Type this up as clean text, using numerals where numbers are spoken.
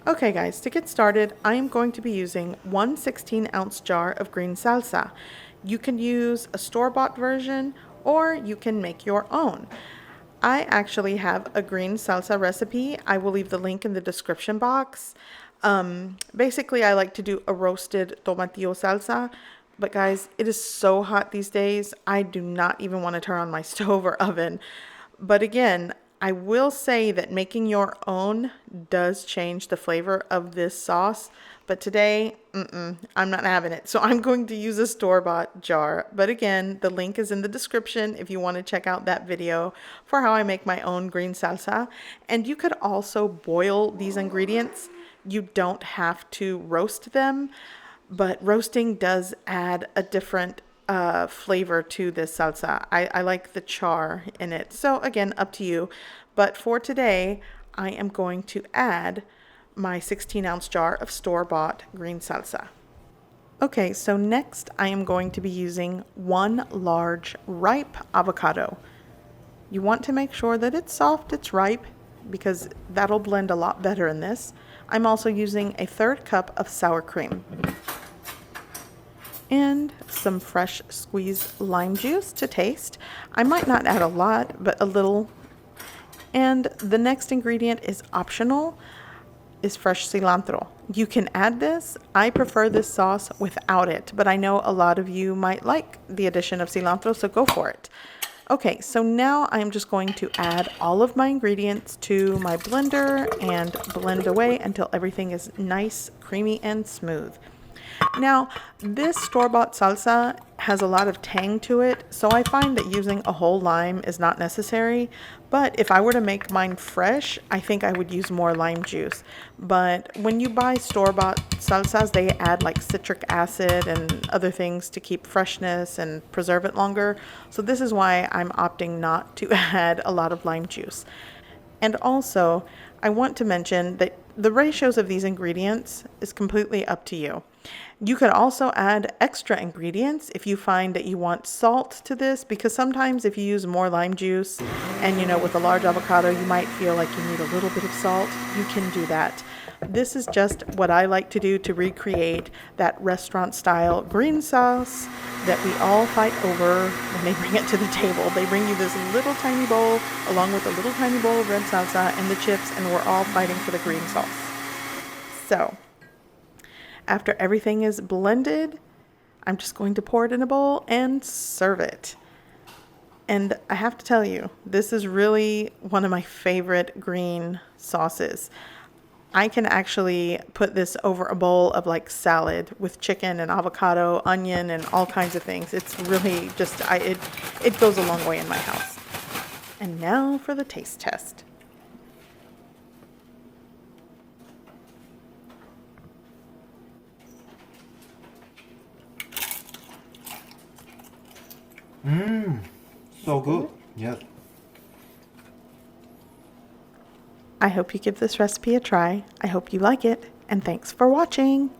Okay guys, to get started, I am going to be using one 16-ounce jar of green salsa. You can use a store-bought version or you can make your own. I actually have a green salsa recipe. I will leave the link in the description box. Basically, I like to do a roasted tomatillo salsa. But guys, it is so hot these days, I do not even want to turn on my stove or oven. But again, I will say that making your own does change the flavor of this sauce. But today, I'm not having it. So I'm going to use a store-bought jar. But again, the link is in the description if you want to check out that video for how I make my own green salsa. And you could also boil these ingredients. You don't have to roast them, but roasting does add a different flavor to this salsa. I like the char in it. So again, up to you. But for today, I am going to add my 16-ounce jar of store-bought green salsa. Okay, so next I am going to be using one large ripe avocado. You want to make sure that it's soft, it's ripe, because that'll blend a lot better in this. I'm also using a 1/3 cup of sour cream and some fresh squeezed lime juice to taste. I might not add a lot, but a little. And the next ingredient is optional, is fresh cilantro. You can add this. I prefer this sauce without it, but I know a lot of you might like the addition of cilantro, so go for it. Okay, so now I'm just going to add all of my ingredients to my blender and blend away until everything is nice, creamy, and smooth. Now, this store-bought salsa has a lot of tang to it, so I find that using a whole lime is not necessary. But if I were to make mine fresh, I think I would use more lime juice. But when you buy store-bought salsas, they add like citric acid and other things to keep freshness and preserve it longer. So this is why I'm opting not to add a lot of lime juice. And also, I want to mention that the ratios of these ingredients is completely up to you. You could also add extra ingredients if you find that you want salt to this, because sometimes if you use more lime juice and with a large avocado, you might feel like you need a little bit of salt. You can do that. This is just what I like to do to recreate that restaurant style green sauce that we all fight over when they bring it to the table. They bring you this little tiny bowl along with a little tiny bowl of red salsa and the chips, and we're all fighting for the green sauce. So after everything is blended, I'm just going to pour it in a bowl and serve it. And I have to tell you, this is really one of my favorite green sauces. I can actually put this over a bowl of like salad with chicken and avocado, onion, and all kinds of things. It's really just, it goes a long way in my house. And now for the taste test. So good. Yes. I hope you give this recipe a try. I hope you like it, and thanks for watching.